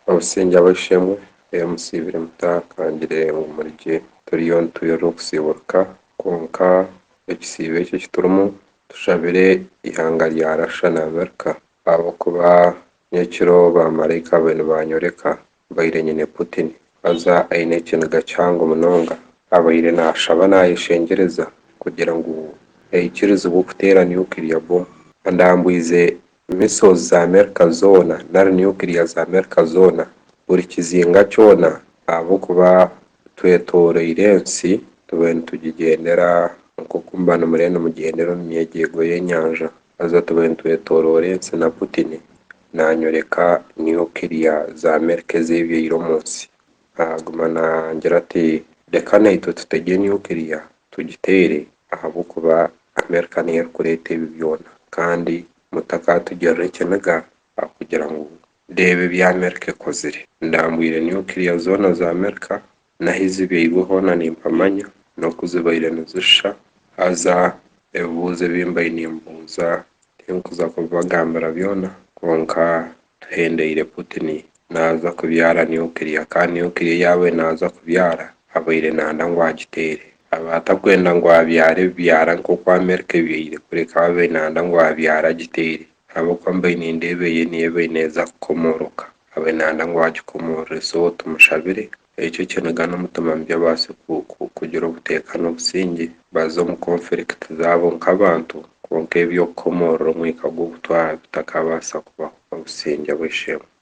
Obusinge bw'eshemwe musiibire mutakangire omurye turiyo nitwera okusiiburuka kwonka ekisiibo eki ekiturimu tushabire ihanga rya Russia na America ahabw'okuba nyekiro bamalayika babaire nibanyoreka mbaire nyine Putin haza aine ekiniga kihango munonga abaire naashaba nayeshengyereza kugira ngu aikirizibwe okuteera nuclear bomb andambwize missiles za America zoona nari nuclear za America zoona buri kizinga kyona ahabw'okuba twetoreire ensi tubaire nitugigyendera nk'oku muba nimuriyo nimugyendera omu myegyego y'enyanja haza tubaire nitwetoroora ensi na Putin nanyoreka nuclear za America ezebyaire omu nsi aguma nangira ati reka naitwe tutege nuclear tugiteere ahabw'okuba America niyo erikureeta ebi byona kandi mutakatugirira ekiniga ahakugira ngu ndeebe ebi America ekozire ndambwire nuclear zoona za America nahi zibyairwe hoona nimpamanya n'oku zibaire nizisha haza ebibuuzo ebimbaire nimbuuza tinkuza kubibagambira byona kwonka tuhendeire Putin naaza kubyara nuclear kandi nuclear yaaba naaza kubyara abaire nanda ngu agiteere aba atakwenda ngu abyare ebibyara nk'oku America ebyaire kureka abaire nanda ngu abyare agiteere ahabw'okuba mbaire nindeeba eye niyo ebaire neeza kukomoroka abaire nanda ngu agikomorore so tumushabire ekyo ekiniga n'omutima mubi abaase kugira obuteekano obusinge baze omu conflict zaabo nk'abantu kwonka eby'okukomorora omwika gw'obutwara bitakabaasa kubaho obusinge bw'eshemwe.